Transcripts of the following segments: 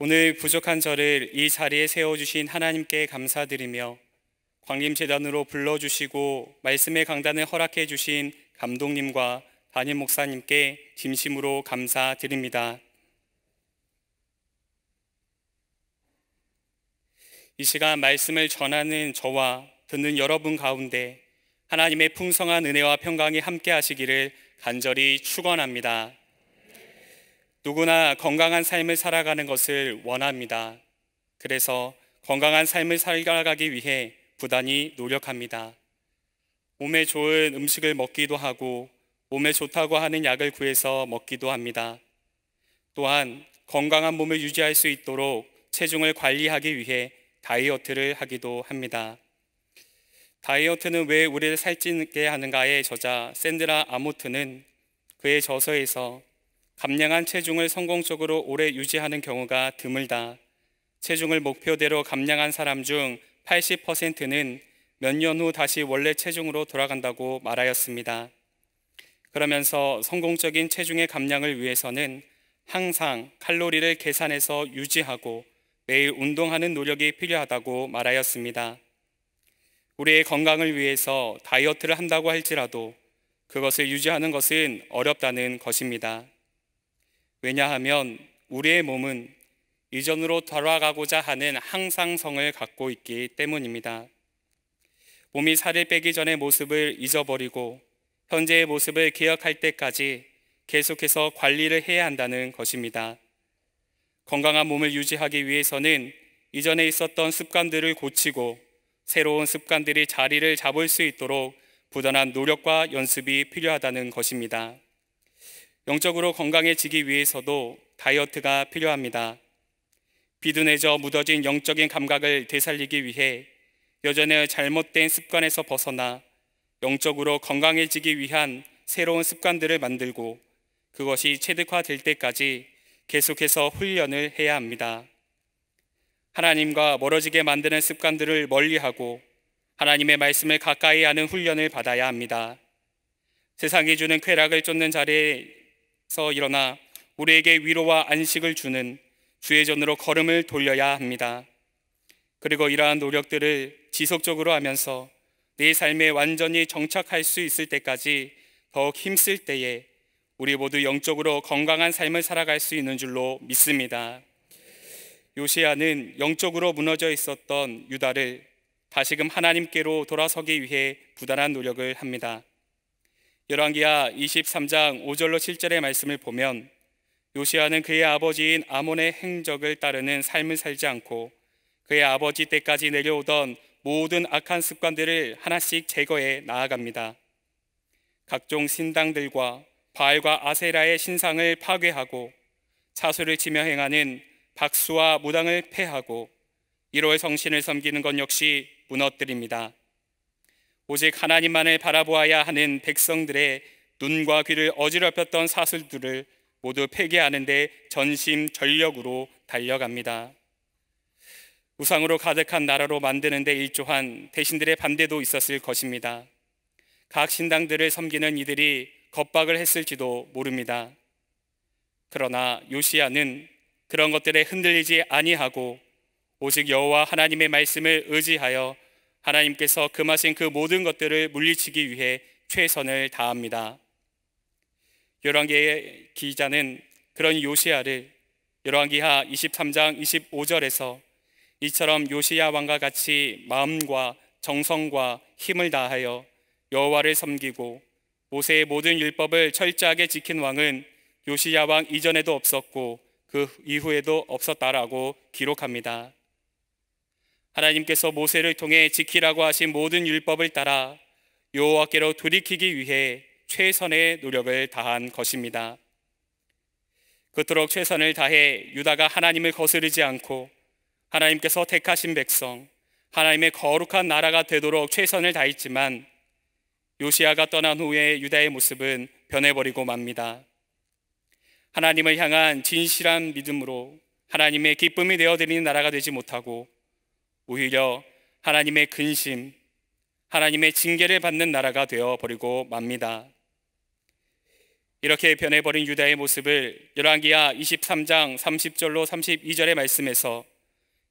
오늘 부족한 저를 이 자리에 세워주신 하나님께 감사드리며 광림재단으로 불러주시고 말씀의 강단을 허락해 주신 감독님과 담임 목사님께 진심으로 감사드립니다. 이 시간 말씀을 전하는 저와 듣는 여러분 가운데 하나님의 풍성한 은혜와 평강이 함께 하시기를 간절히 축원합니다. 누구나 건강한 삶을 살아가는 것을 원합니다. 그래서 건강한 삶을 살아가기 위해 부단히 노력합니다. 몸에 좋은 음식을 먹기도 하고 몸에 좋다고 하는 약을 구해서 먹기도 합니다. 또한 건강한 몸을 유지할 수 있도록 체중을 관리하기 위해 다이어트를 하기도 합니다. 다이어트는 왜 우리를 살찌게 하는가의 저자 샌드라 아모트는 그의 저서에서 감량한 체중을 성공적으로 오래 유지하는 경우가 드물다. 체중을 목표대로 감량한 사람 중 80%는 몇 년 후 다시 원래 체중으로 돌아간다고 말하였습니다. 그러면서 성공적인 체중의 감량을 위해서는 항상 칼로리를 계산해서 유지하고 매일 운동하는 노력이 필요하다고 말하였습니다. 우리의 건강을 위해서 다이어트를 한다고 할지라도 그것을 유지하는 것은 어렵다는 것입니다. 왜냐하면 우리의 몸은 이전으로 돌아가고자 하는 항상성을 갖고 있기 때문입니다. 몸이 살을 빼기 전의 모습을 잊어버리고 현재의 모습을 기억할 때까지 계속해서 관리를 해야 한다는 것입니다. 건강한 몸을 유지하기 위해서는 이전에 있었던 습관들을 고치고 새로운 습관들이 자리를 잡을 수 있도록 부단한 노력과 연습이 필요하다는 것입니다. 영적으로 건강해지기 위해서도 다이어트가 필요합니다. 비둔해져 묻어진 영적인 감각을 되살리기 위해 여전히 잘못된 습관에서 벗어나 영적으로 건강해지기 위한 새로운 습관들을 만들고 그것이 체득화될 때까지 계속해서 훈련을 해야 합니다. 하나님과 멀어지게 만드는 습관들을 멀리하고 하나님의 말씀을 가까이 하는 훈련을 받아야 합니다. 세상이 주는 쾌락을 쫓는 자리에서 일어나 우리에게 위로와 안식을 주는 주의 전으로 걸음을 돌려야 합니다. 그리고 이러한 노력들을 지속적으로 하면서 내 삶에 완전히 정착할 수 있을 때까지 더욱 힘쓸 때에 우리 모두 영적으로 건강한 삶을 살아갈 수 있는 줄로 믿습니다. 요시야는 영적으로 무너져 있었던 유다를 다시금 하나님께로 돌아서기 위해 부단한 노력을 합니다. 열왕기하 23장 5절로 7절의 말씀을 보면 요시야는 그의 아버지인 아몬의 행적을 따르는 삶을 살지 않고 그의 아버지 때까지 내려오던 모든 악한 습관들을 하나씩 제거해 나아갑니다. 각종 신당들과 바알과 아세라의 신상을 파괴하고 차수를 치며 행하는 박수와 무당을 폐하고 1월 성신을 섬기는 것 역시 무너뜨립니다. 오직 하나님만을 바라보아야 하는 백성들의 눈과 귀를 어지럽혔던 사슬들을 모두 폐기하는 데 전심전력으로 달려갑니다. 우상으로 가득한 나라로 만드는 데 일조한 대신들의 반대도 있었을 것입니다. 각 신당들을 섬기는 이들이 겁박을 했을지도 모릅니다. 그러나 요시야는 그런 것들에 흔들리지 아니하고 오직 여호와 하나님의 말씀을 의지하여 하나님께서 금하신 그 모든 것들을 물리치기 위해 최선을 다합니다. 열왕기의 기자는 그런 요시야를 열왕기하 23장 25절에서 이처럼 요시야 왕과 같이 마음과 정성과 힘을 다하여 여호와를 섬기고 모세의 모든 율법을 철저하게 지킨 왕은 요시야 왕 이전에도 없었고 그 이후에도 없었다라고 기록합니다. 하나님께서 모세를 통해 지키라고 하신 모든 율법을 따라 여호와께로 돌이키기 위해 최선의 노력을 다한 것입니다. 그토록 최선을 다해 유다가 하나님을 거스르지 않고 하나님께서 택하신 백성, 하나님의 거룩한 나라가 되도록 최선을 다했지만 요시야가 떠난 후에 유다의 모습은 변해버리고 맙니다. 하나님을 향한 진실한 믿음으로 하나님의 기쁨이 되어드리는 나라가 되지 못하고 오히려 하나님의 근심, 하나님의 징계를 받는 나라가 되어버리고 맙니다. 이렇게 변해버린 유다의 모습을 열왕기하 23장 30절로 32절의 말씀에서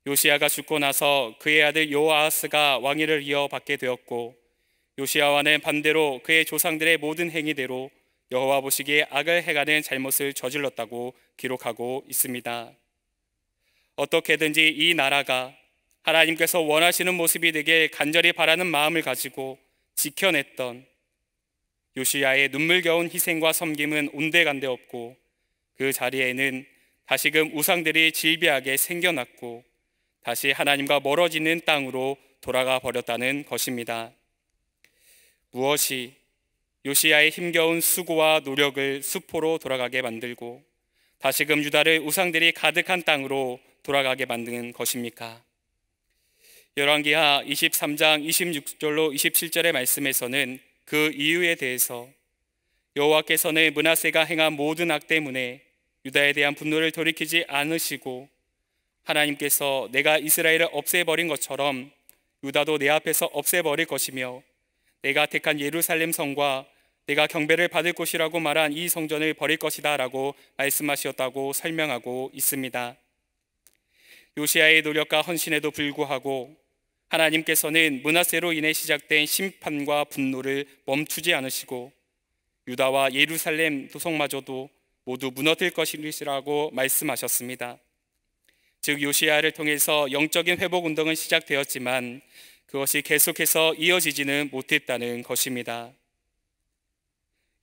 요시야가 죽고 나서 그의 아들 요아하스가 왕위를 이어받게 되었고, 요시야와는 반대로 그의 조상들의 모든 행위대로 여호와 보시기에 악을 행하는 잘못을 저질렀다고 기록하고 있습니다. 어떻게든지 이 나라가 하나님께서 원하시는 모습이 되길 간절히 바라는 마음을 가지고 지켜냈던 요시야의 눈물겨운 희생과 섬김은 온데간데 없고, 그 자리에는 다시금 우상들이 질비하게 생겨났고 다시 하나님과 멀어지는 땅으로 돌아가 버렸다는 것입니다. 무엇이 요시야의 힘겨운 수고와 노력을 수포로 돌아가게 만들고 다시금 유다를 우상들이 가득한 땅으로 돌아가게 만드는 것입니까? 열왕기하 23장 26절로 27절의 말씀에서는 그 이유에 대해서 여호와께서는 므낫세가 행한 모든 악 때문에 유다에 대한 분노를 돌이키지 않으시고, 하나님께서 내가 이스라엘을 없애버린 것처럼 유다도 내 앞에서 없애버릴 것이며, 내가 택한 예루살렘 성과 내가 경배를 받을 곳이라고 말한 이 성전을 버릴 것이다 라고 말씀하셨다고 설명하고 있습니다. 요시야의 노력과 헌신에도 불구하고 하나님께서는 므낫세로 인해 시작된 심판과 분노를 멈추지 않으시고 유다와 예루살렘 도성마저도 모두 무너질 것이라고 말씀하셨습니다. 즉 요시야를 통해서 영적인 회복 운동은 시작되었지만 그것이 계속해서 이어지지는 못했다는 것입니다.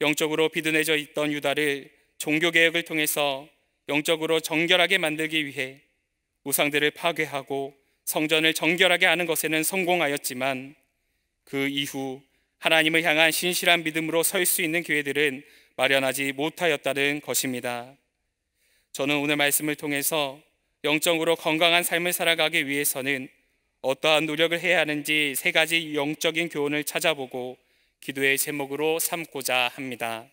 영적으로 비둔해져 있던 유다를 종교개혁을 통해서 영적으로 정결하게 만들기 위해 우상들을 파괴하고 성전을 정결하게 하는 것에는 성공하였지만 그 이후 하나님을 향한 신실한 믿음으로 설 수 있는 기회들은 마련하지 못하였다는 것입니다. 저는 오늘 말씀을 통해서 영적으로 건강한 삶을 살아가기 위해서는 어떠한 노력을 해야 하는지 3가지 영적인 교훈을 찾아보고 기도의 제목으로 삼고자 합니다.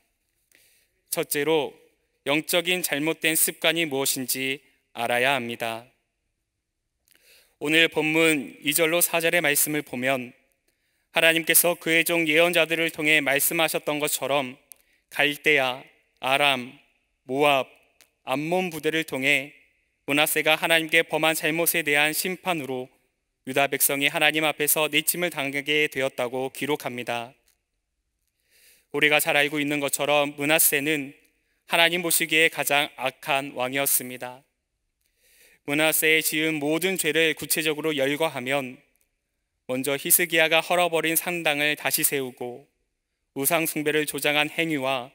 첫째로, 영적인 잘못된 습관이 무엇인지 알아야 합니다. 오늘 본문 2절로 4절의 말씀을 보면 하나님께서 그의 종 예언자들을 통해 말씀하셨던 것처럼 갈대아, 아람, 모압, 암몬 부대를 통해 므낫세가 하나님께 범한 잘못에 대한 심판으로 유다 백성이 하나님 앞에서 내침을 당하게 되었다고 기록합니다. 우리가 잘 알고 있는 것처럼 므낫세는 하나님 보시기에 가장 악한 왕이었습니다. 므낫세의 지은 모든 죄를 구체적으로 열거하면 먼저 히스기야가 헐어버린 산당을 다시 세우고 우상 숭배를 조장한 행위와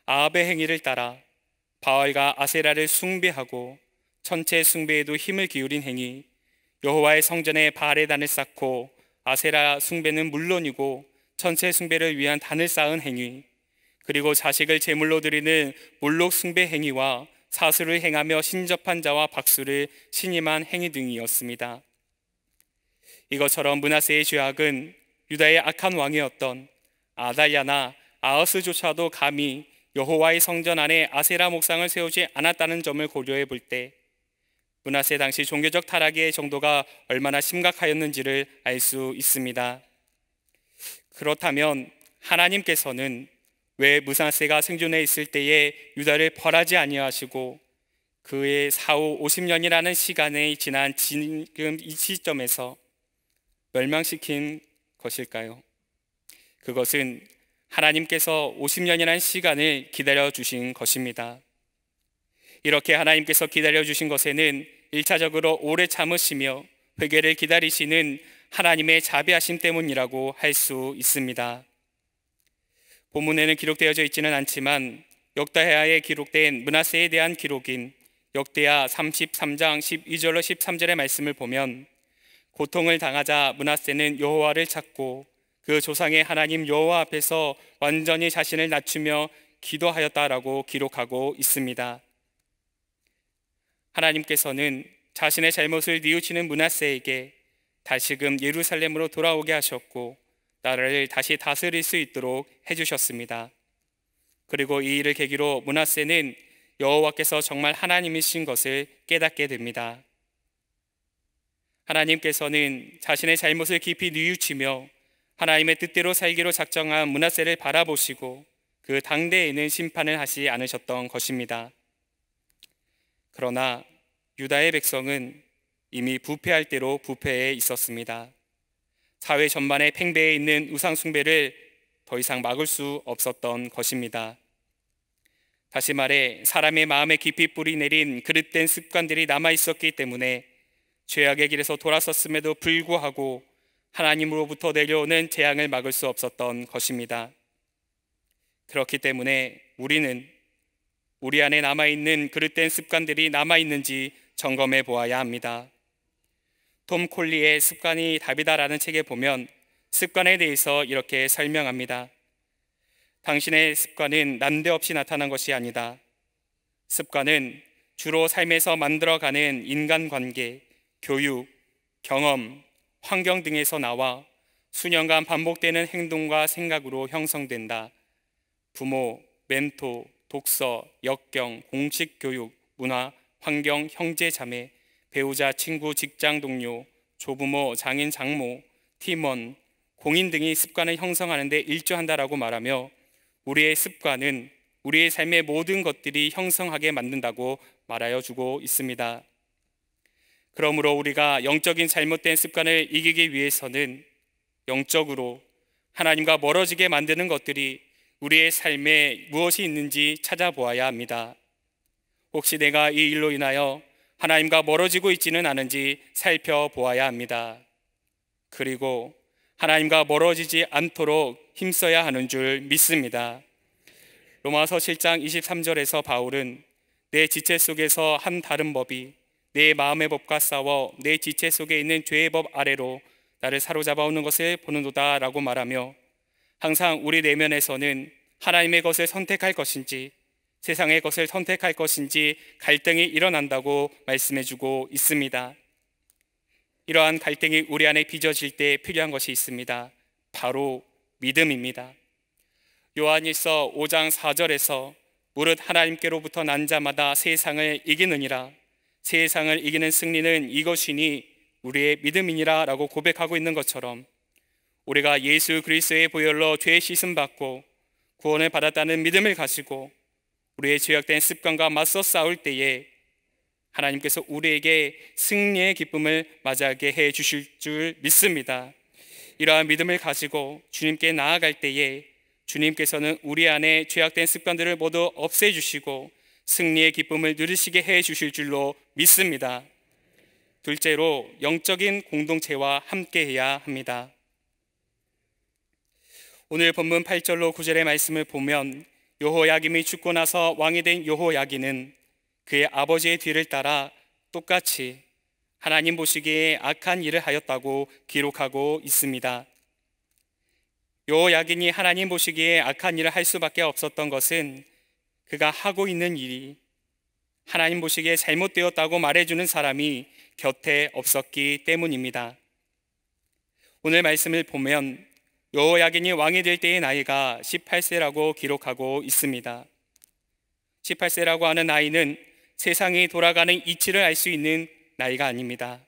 아합의 행위를 따라 바알과 아세라를 숭배하고 천체 숭배에도 힘을 기울인 행위, 여호와의 성전에 바알의 단을 쌓고 아세라 숭배는 물론이고 천체 숭배를 위한 단을 쌓은 행위, 그리고 자식을 제물로 드리는 몰록 숭배 행위와 사수를 행하며 신접한 자와 박수를 신임한 행위 등이었습니다. 이것처럼 므낫세의 죄악은 유다의 악한 왕이었던 아달랴나 아하스조차도 감히 여호와의 성전 안에 아세라 목상을 세우지 않았다는 점을 고려해 볼 때 므낫세 당시 종교적 타락의 정도가 얼마나 심각하였는지를 알 수 있습니다. 그렇다면 하나님께서는 왜 므낫세가 생존해 있을 때에 유다를 벌하지 아니하시고 그의 사후 50년이라는 시간이 지난 지금 이 시점에서 멸망시킨 것일까요? 그것은 하나님께서 50년이라는 시간을 기다려 주신 것입니다. 이렇게 하나님께서 기다려 주신 것에는 1차적으로 오래 참으시며 회개를 기다리시는 하나님의 자비하심 때문이라고 할 수 있습니다. 본문에는 기록되어져 있지는 않지만 역대하에 기록된 므낫세에 대한 기록인 역대하 33장 12절로 13절의 말씀을 보면 고통을 당하자 므낫세는 여호와를 찾고 그 조상의 하나님 여호와 앞에서 완전히 자신을 낮추며 기도하였다라고 기록하고 있습니다. 하나님께서는 자신의 잘못을 뉘우치는 므낫세에게 다시금 예루살렘으로 돌아오게 하셨고 나라를 다시 다스릴 수 있도록 해주셨습니다. 그리고 이 일을 계기로 므낫세는 여호와께서 정말 하나님이신 것을 깨닫게 됩니다. 하나님께서는 자신의 잘못을 깊이 뉘우치며 하나님의 뜻대로 살기로 작정한 므낫세를 바라보시고 그 당대에는 심판을 하지 않으셨던 것입니다. 그러나 유다의 백성은 이미 부패할 대로 부패해 있었습니다. 사회 전반에 팽배해 있는 우상 숭배를 더 이상 막을 수 없었던 것입니다. 다시 말해 사람의 마음에 깊이 뿌리 내린 그릇된 습관들이 남아 있었기 때문에 죄악의 길에서 돌아섰음에도 불구하고 하나님으로부터 내려오는 재앙을 막을 수 없었던 것입니다. 그렇기 때문에 우리는 우리 안에 남아있는 그릇된 습관들이 남아있는지 점검해 보아야 합니다. 톰 콜리의 습관이 답이다라는 책에 보면 습관에 대해서 이렇게 설명합니다. 당신의 습관은 난데없이 나타난 것이 아니다. 습관은 주로 삶에서 만들어가는 인간관계, 교육, 경험, 환경 등에서 나와 수년간 반복되는 행동과 생각으로 형성된다. 부모, 멘토, 독서, 역경, 공식 교육, 문화, 환경, 형제, 자매, 배우자, 친구, 직장 동료, 조부모, 장인, 장모, 팀원, 공인 등이 습관을 형성하는 데 일조한다라고 말하며 우리의 습관은 우리의 삶의 모든 것들이 형성하게 만든다고 말하여 주고 있습니다. 그러므로 우리가 영적인 잘못된 습관을 이기기 위해서는 영적으로 하나님과 멀어지게 만드는 것들이 우리의 삶에 무엇이 있는지 찾아보아야 합니다. 혹시 내가 이 일로 인하여 하나님과 멀어지고 있지는 않은지 살펴보아야 합니다. 그리고 하나님과 멀어지지 않도록 힘써야 하는 줄 믿습니다. 로마서 7장 23절에서 바울은 내 지체 속에서 한 다른 법이 내 마음의 법과 싸워 내 지체 속에 있는 죄의 법 아래로 나를 사로잡아오는 것을 보는도다 라고 말하며 항상 우리 내면에서는 하나님의 것을 선택할 것인지 세상의 것을 선택할 것인지 갈등이 일어난다고 말씀해주고 있습니다. 이러한 갈등이 우리 안에 빚어질 때 필요한 것이 있습니다. 바로 믿음입니다. 요한일서 5장 4절에서 무릇 하나님께로부터 난 자마다 세상을 이기느니라 세상을 이기는 승리는 이것이니 우리의 믿음이니라 라고 고백하고 있는 것처럼 우리가 예수 그리스도의 보혈로 죄 씻음 받고 구원을 받았다는 믿음을 가지고 우리의 죄악된 습관과 맞서 싸울 때에 하나님께서 우리에게 승리의 기쁨을 맞이하게 해 주실 줄 믿습니다. 이러한 믿음을 가지고 주님께 나아갈 때에 주님께서는 우리 안에 죄악된 습관들을 모두 없애주시고 승리의 기쁨을 누리시게 해 주실 줄로 믿습니다. 둘째로 영적인 공동체와 함께해야 합니다. 오늘 본문 8절로 9절의 말씀을 보면 여호야김이 죽고 나서 왕이 된 여호야긴은 그의 아버지의 뒤를 따라 똑같이 하나님 보시기에 악한 일을 하였다고 기록하고 있습니다. 여호야긴이 하나님 보시기에 악한 일을 할 수밖에 없었던 것은 그가 하고 있는 일이 하나님 보시기에 잘못되었다고 말해주는 사람이 곁에 없었기 때문입니다. 오늘 말씀을 보면 여호야긴이 왕이 될 때의 나이가 18세라고 기록하고 있습니다. 18세라고 하는 나이는 세상이 돌아가는 이치를 알 수 있는 나이가 아닙니다.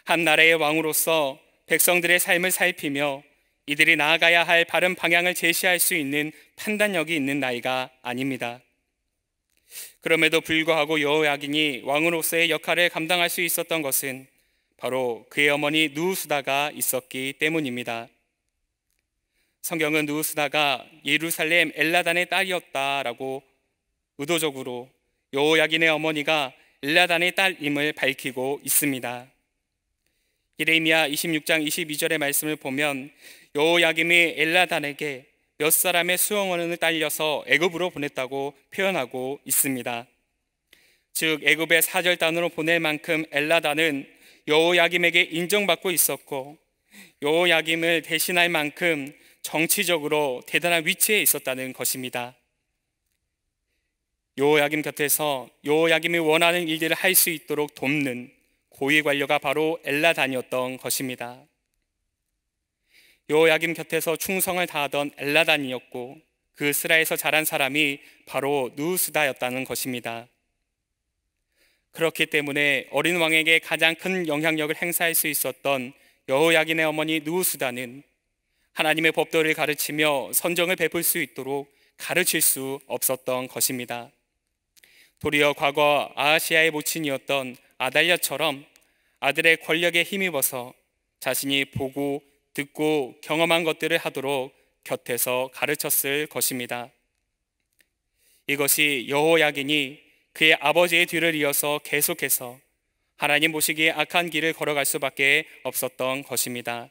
한 나라의 왕으로서 백성들의 삶을 살피며 이들이 나아가야 할 바른 방향을 제시할 수 있는 판단력이 있는 나이가 아닙니다. 그럼에도 불구하고 여호야긴이 왕으로서의 역할을 감당할 수 있었던 것은 바로 그의 어머니 누우스다가 있었기 때문입니다. 성경은 누우스다가 예루살렘 엘라단의 딸이었다라고 의도적으로 여호야긴의 어머니가 엘라단의 딸임을 밝히고 있습니다. 예레미야 26장 22절의 말씀을 보면 여호야김이 엘라단에게 몇 사람의 수용원을 딸려서 애굽으로 보냈다고 표현하고 있습니다. 즉 애굽의 사절단으로 보낼 만큼 엘라단은 여호야김에게 인정받고 있었고 여호야김을 대신할 만큼 정치적으로 대단한 위치에 있었다는 것입니다. 여호야김 곁에서 여호야김이 원하는 일들을 할 수 있도록 돕는 고위 관료가 바로 엘라단이었던 것입니다. 여호야김 곁에서 충성을 다하던 엘라단이었고 그 스라에서 자란 사람이 바로 누우스다였다는 것입니다. 그렇기 때문에 어린 왕에게 가장 큰 영향력을 행사할 수 있었던 여호야긴의 어머니 누우스다는 하나님의 법도를 가르치며 선정을 베풀 수 있도록 가르칠 수 없었던 것입니다. 도리어 과거 아하시아의 모친이었던 아달랴처럼 아들의 권력에 힘입어서 자신이 보고 듣고 경험한 것들을 하도록 곁에서 가르쳤을 것입니다. 이것이 여호야긴이 그의 아버지의 뒤를 이어서 계속해서 하나님 모시기에 악한 길을 걸어갈 수밖에 없었던 것입니다.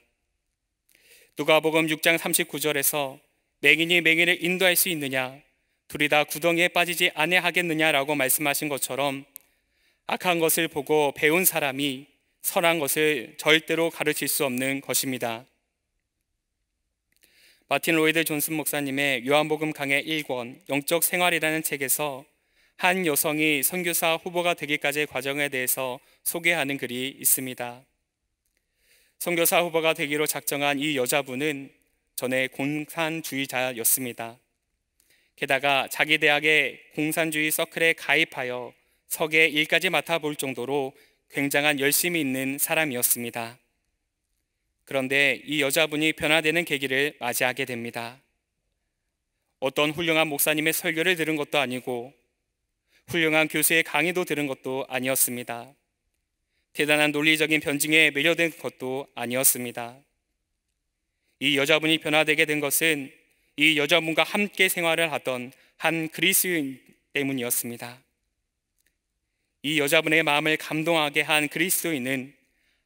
누가복음 6장 39절에서 맹인이 맹인을 인도할 수 있느냐, 둘이 다 구덩이에 빠지지 아니하겠느냐라고 말씀하신 것처럼 악한 것을 보고 배운 사람이 선한 것을 절대로 가르칠 수 없는 것입니다. 마틴 로이드 존슨 목사님의 요한복음 강해 1권 영적 생활이라는 책에서 한 여성이 선교사 후보가 되기까지의 과정에 대해서 소개하는 글이 있습니다. 선교사 후보가 되기로 작정한 이 여자분은 전에 공산주의자였습니다. 게다가 자기 대학의 공산주의 서클에 가입하여 석의 일까지 맡아볼 정도로 굉장한 열심이 있는 사람이었습니다. 그런데 이 여자분이 변화되는 계기를 맞이하게 됩니다. 어떤 훌륭한 목사님의 설교를 들은 것도 아니고 훌륭한 교수의 강의도 들은 것도 아니었습니다. 대단한 논리적인 변증에 매료된 것도 아니었습니다. 이 여자분이 변화되게 된 것은 이 여자분과 함께 생활을 하던 한 그리스도인 때문이었습니다. 이 여자분의 마음을 감동하게 한 그리스도인은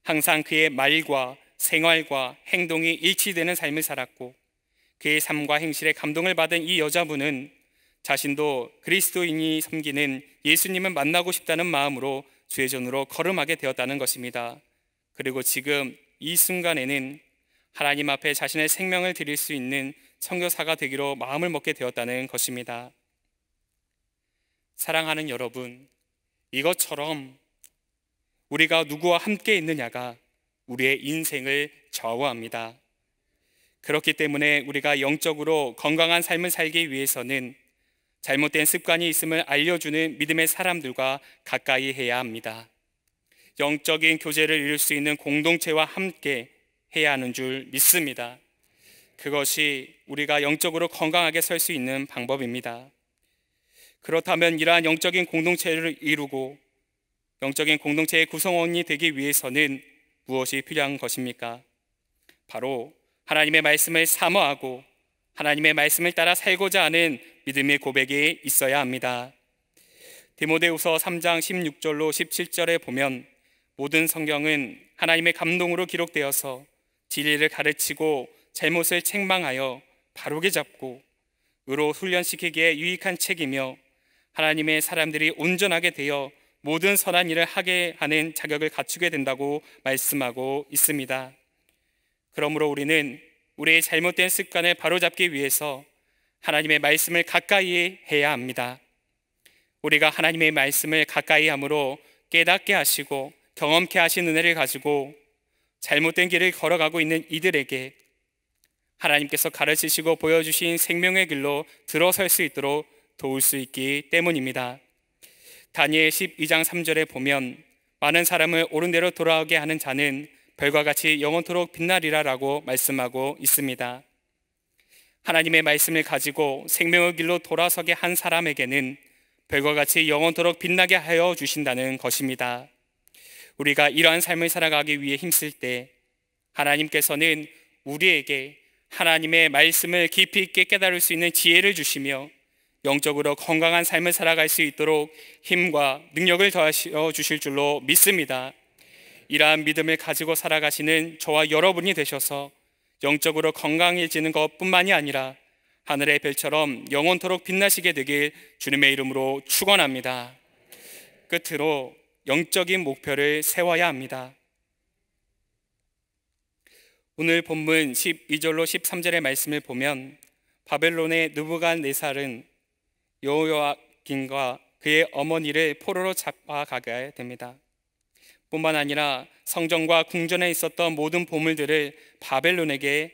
항상 그의 말과 생활과 행동이 일치되는 삶을 살았고, 그의 삶과 행실에 감동을 받은 이 여자분은 자신도 그리스도인이 섬기는 예수님을 만나고 싶다는 마음으로 주의전으로 걸음하게 되었다는 것입니다. 그리고 지금 이 순간에는 하나님 앞에 자신의 생명을 드릴 수 있는 선교사가 되기로 마음을 먹게 되었다는 것입니다. 사랑하는 여러분, 이것처럼 우리가 누구와 함께 있느냐가 우리의 인생을 좌우합니다. 그렇기 때문에 우리가 영적으로 건강한 삶을 살기 위해서는 잘못된 습관이 있음을 알려주는 믿음의 사람들과 가까이 해야 합니다. 영적인 교제를 이룰 수 있는 공동체와 함께 해야 하는 줄 믿습니다. 그것이 우리가 영적으로 건강하게 설 수 있는 방법입니다. 그렇다면 이러한 영적인 공동체를 이루고 영적인 공동체의 구성원이 되기 위해서는 무엇이 필요한 것입니까? 바로 하나님의 말씀을 사모하고 하나님의 말씀을 따라 살고자 하는 믿음의 고백이 있어야 합니다. 디모데후서 3장 16절로 17절에 보면 모든 성경은 하나님의 감동으로 기록되어서 진리를 가르치고 잘못을 책망하여 바르게 잡고 의로 훈련시키기에 유익한 책이며 하나님의 사람들이 온전하게 되어 모든 선한 일을 하게 하는 자격을 갖추게 된다고 말씀하고 있습니다. 그러므로 우리는 우리의 잘못된 습관을 바로잡기 위해서 하나님의 말씀을 가까이 해야 합니다. 우리가 하나님의 말씀을 가까이 함으로 깨닫게 하시고 경험케 하신 은혜를 가지고 잘못된 길을 걸어가고 있는 이들에게 하나님께서 가르치시고 보여주신 생명의 길로 들어설 수 있도록 도울 수 있기 때문입니다. 다니엘 12장 3절에 보면 많은 사람을 옳은 대로 돌아오게 하는 자는 별과 같이 영원토록 빛나리라 라고 말씀하고 있습니다. 하나님의 말씀을 가지고 생명의 길로 돌아서게 한 사람에게는 별과 같이 영원토록 빛나게 하여 주신다는 것입니다. 우리가 이러한 삶을 살아가기 위해 힘쓸 때 하나님께서는 우리에게 하나님의 말씀을 깊이 있게 깨달을 수 있는 지혜를 주시며 영적으로 건강한 삶을 살아갈 수 있도록 힘과 능력을 더하여 주실 줄로 믿습니다. 이러한 믿음을 가지고 살아가시는 저와 여러분이 되셔서 영적으로 건강해지는 것뿐만이 아니라 하늘의 별처럼 영원토록 빛나시게 되길 주님의 이름으로 축원합니다. 끝으로 영적인 목표를 세워야 합니다. 오늘 본문 12절로 13절의 말씀을 보면 바벨론의 느부갓네살은 여호야긴과 그의 어머니를 포로로 잡아가게 됩니다. 뿐만 아니라 성전과 궁전에 있었던 모든 보물들을 바벨론에게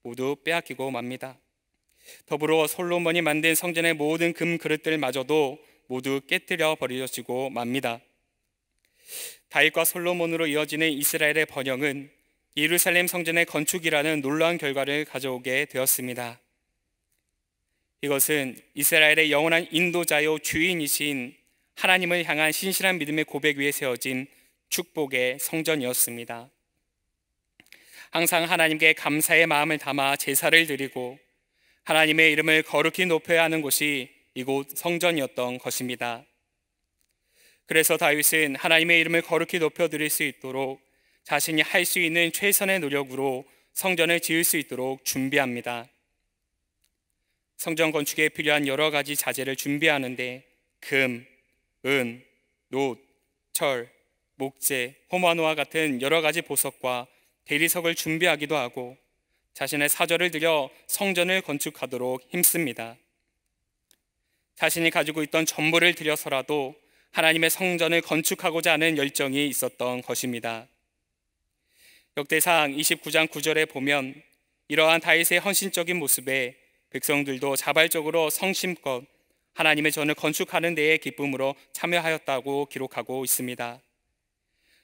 모두 빼앗기고 맙니다. 더불어 솔로몬이 만든 성전의 모든 금 그릇들마저도 모두 깨뜨려 버려지고 맙니다. 다윗과 솔로몬으로 이어지는 이스라엘의 번영은 예루살렘 성전의 건축이라는 놀라운 결과를 가져오게 되었습니다. 이것은 이스라엘의 영원한 인도자요 주인이신 하나님을 향한 신실한 믿음의 고백 위에 세워진 축복의 성전이었습니다. 항상 하나님께 감사의 마음을 담아 제사를 드리고 하나님의 이름을 거룩히 높여야 하는 곳이 이곳 성전이었던 것입니다. 그래서 다윗은 하나님의 이름을 거룩히 높여드릴 수 있도록 자신이 할 수 있는 최선의 노력으로 성전을 지을 수 있도록 준비합니다. 성전 건축에 필요한 여러 가지 자재를 준비하는데 금, 은, 놋, 철, 목재, 호마노와 같은 여러 가지 보석과 대리석을 준비하기도 하고 자신의 사절을 들여 성전을 건축하도록 힘씁니다. 자신이 가지고 있던 전부를 들여서라도 하나님의 성전을 건축하고자 하는 열정이 있었던 것입니다. 역대상 29장 9절에 보면 이러한 다윗의 헌신적인 모습에 백성들도 자발적으로 성심껏 하나님의 전을 건축하는 데에 기쁨으로 참여하였다고 기록하고 있습니다.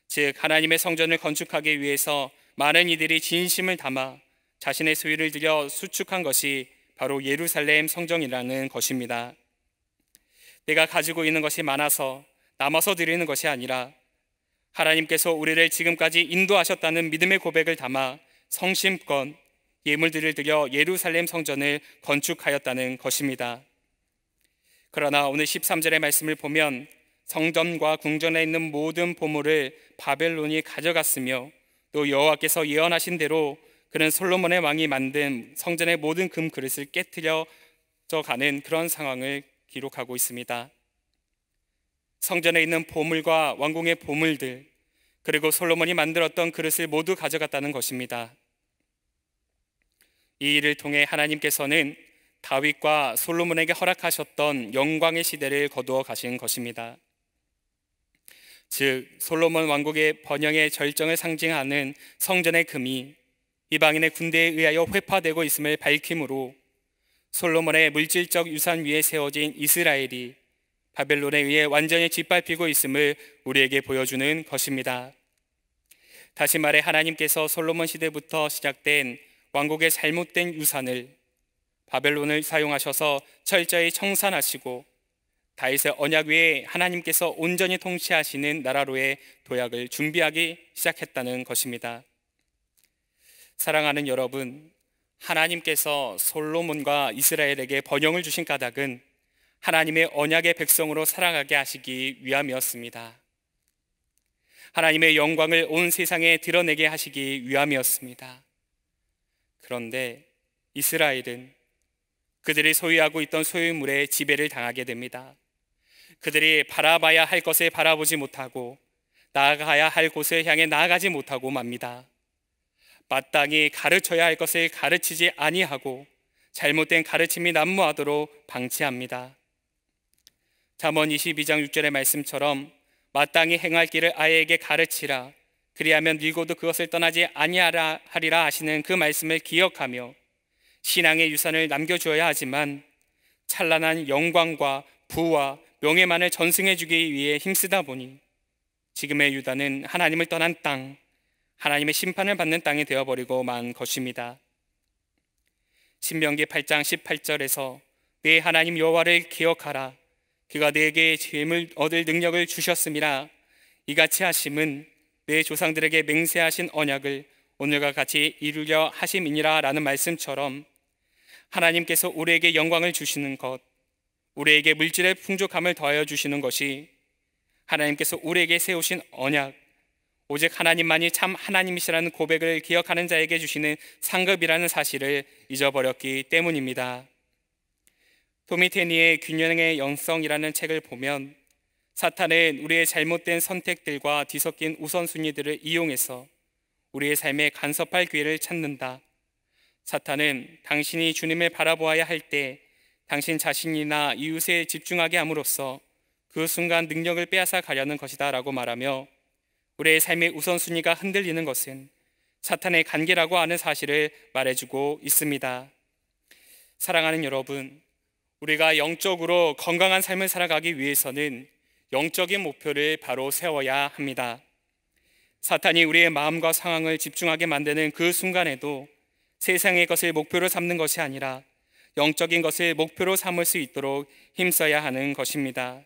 즉 하나님의 성전을 건축하기 위해서 많은 이들이 진심을 담아 자신의 소유를 들여 수축한 것이 바로 예루살렘 성전이라는 것입니다. 내가 가지고 있는 것이 많아서 남아서 드리는 것이 아니라 하나님께서 우리를 지금까지 인도하셨다는 믿음의 고백을 담아 성심껏 예물들을 드려 예루살렘 성전을 건축하였다는 것입니다. 그러나 오늘 13절의 말씀을 보면 성전과 궁전에 있는 모든 보물을 바벨론이 가져갔으며 또 여호와께서 예언하신 대로 그는 솔로몬의 왕이 만든 성전의 모든 금 그릇을 깨트려 가는 그런 상황을 기록하고 있습니다. 성전에 있는 보물과 왕궁의 보물들 그리고 솔로몬이 만들었던 그릇을 모두 가져갔다는 것입니다. 이 일을 통해 하나님께서는 다윗과 솔로몬에게 허락하셨던 영광의 시대를 거두어 가신 것입니다. 즉 솔로몬 왕국의 번영의 절정을 상징하는 성전의 금이 이방인의 군대에 의하여 회파되고 있음을 밝힘으로 솔로몬의 물질적 유산 위에 세워진 이스라엘이 바벨론에 의해 완전히 짓밟히고 있음을 우리에게 보여주는 것입니다. 다시 말해 하나님께서 솔로몬 시대부터 시작된 왕국의 잘못된 유산을 바벨론을 사용하셔서 철저히 청산하시고 다윗의 언약 위에 하나님께서 온전히 통치하시는 나라로의 도약을 준비하기 시작했다는 것입니다. 사랑하는 여러분, 하나님께서 솔로몬과 이스라엘에게 번영을 주신 까닭은 하나님의 언약의 백성으로 살아가게 하시기 위함이었습니다. 하나님의 영광을 온 세상에 드러내게 하시기 위함이었습니다. 그런데 이스라엘은 그들이 소유하고 있던 소유물에 지배를 당하게 됩니다. 그들이 바라봐야 할 것을 바라보지 못하고 나아가야 할 곳을 향해 나아가지 못하고 맙니다. 마땅히 가르쳐야 할 것을 가르치지 아니하고 잘못된 가르침이 난무하도록 방치합니다. 잠언 22장 6절의 말씀처럼 마땅히 행할 길을 아이에게 가르치라 그리하면 늙어도 그것을 떠나지 아니하리라 하시는 그 말씀을 기억하며 신앙의 유산을 남겨주어야 하지만 찬란한 영광과 부와 명예만을 전승해 주기 위해 힘쓰다 보니 지금의 유다는 하나님을 떠난 땅, 하나님의 심판을 받는 땅이 되어버리고 만 것입니다. 신명기 8장 18절에서 내 하나님 여호와를 기억하라 그가 내게 죄를 얻을 능력을 주셨음이라 이같이 하심은 내 조상들에게 맹세하신 언약을 오늘과 같이 이루려 하심이니라 라는 말씀처럼 하나님께서 우리에게 영광을 주시는 것, 우리에게 물질의 풍족함을 더하여 주시는 것이 하나님께서 우리에게 세우신 언약, 오직 하나님만이 참 하나님이시라는 고백을 기억하는 자에게 주시는 상급이라는 사실을 잊어버렸기 때문입니다. 토미테니의 균형의 영성이라는 책을 보면 사탄은 우리의 잘못된 선택들과 뒤섞인 우선순위들을 이용해서 우리의 삶에 간섭할 기회를 찾는다. 사탄은 당신이 주님을 바라보아야 할 때 당신 자신이나 이웃에 집중하게 함으로써 그 순간 능력을 빼앗아 가려는 것이다 라고 말하며 우리의 삶의 우선순위가 흔들리는 것은 사탄의 관계라고 하는 사실을 말해주고 있습니다. 사랑하는 여러분, 우리가 영적으로 건강한 삶을 살아가기 위해서는 영적인 목표를 바로 세워야 합니다. 사탄이 우리의 마음과 상황을 집중하게 만드는 그 순간에도 세상의 것을 목표로 삼는 것이 아니라 영적인 것을 목표로 삼을 수 있도록 힘써야 하는 것입니다.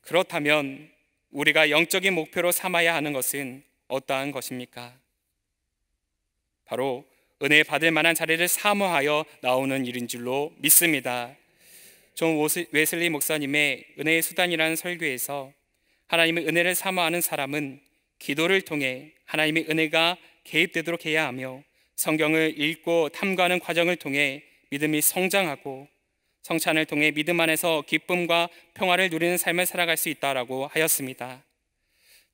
그렇다면 우리가 영적인 목표로 삼아야 하는 것은 어떠한 것입니까? 바로 은혜 받을 만한 자리를 사모하여 나오는 일인 줄로 믿습니다. 존 웨슬리 목사님의 은혜의 수단이라는 설교에서 하나님의 은혜를 사모하는 사람은 기도를 통해 하나님의 은혜가 개입되도록 해야 하며 성경을 읽고 탐구하는 과정을 통해 믿음이 성장하고 성찬을 통해 믿음 안에서 기쁨과 평화를 누리는 삶을 살아갈 수 있다라고 하였습니다.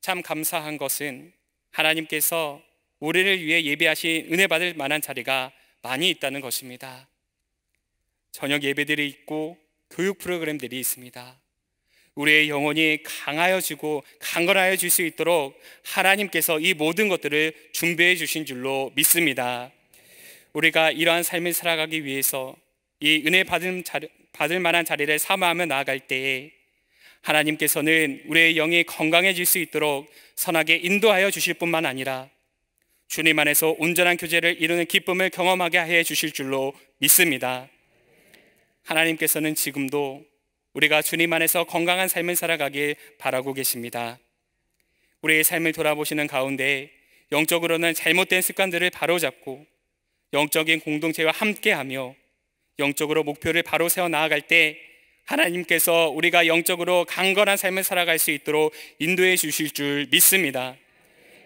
참 감사한 것은 하나님께서 우리를 위해 예배하신 은혜 받을 만한 자리가 많이 있다는 것입니다. 저녁 예배들이 있고 교육 프로그램들이 있습니다. 우리의 영혼이 강하여지고 강건하여질 수 있도록 하나님께서 이 모든 것들을 준비해 주신 줄로 믿습니다. 우리가 이러한 삶을 살아가기 위해서 이 은혜 받을 만한 자리를 사모하며 나아갈 때에 하나님께서는 우리의 영이 건강해질 수 있도록 선하게 인도하여 주실 뿐만 아니라 주님 안에서 온전한 교제를 이루는 기쁨을 경험하게 해 주실 줄로 믿습니다. 하나님께서는 지금도 우리가 주님 안에서 건강한 삶을 살아가길 바라고 계십니다. 우리의 삶을 돌아보시는 가운데 영적으로는 잘못된 습관들을 바로잡고 영적인 공동체와 함께하며 영적으로 목표를 바로 세워 나아갈 때 하나님께서 우리가 영적으로 강건한 삶을 살아갈 수 있도록 인도해 주실 줄 믿습니다.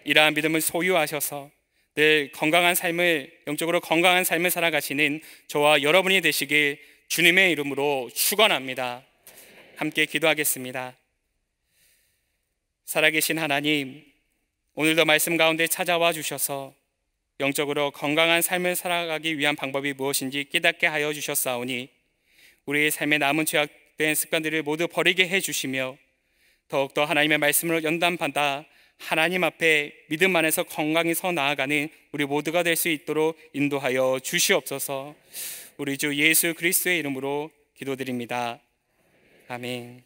이러한 믿음을 소유하셔서 늘 건강한 삶을, 영적으로 건강한 삶을 살아가시는 저와 여러분이 되시길 주님의 이름으로 축원합니다. 함께 기도하겠습니다. 살아계신 하나님, 오늘도 말씀 가운데 찾아와 주셔서 영적으로 건강한 삶을 살아가기 위한 방법이 무엇인지 깨닫게 하여 주셨사오니 우리의 삶에 남은 죄악된 습관들을 모두 버리게 해주시며 더욱더 하나님의 말씀을 연단받아 하나님 앞에 믿음 안에서 건강히 서 나아가는 우리 모두가 될 수 있도록 인도하여 주시옵소서. 우리 주 예수 그리스도의 이름으로 기도드립니다. 아멘.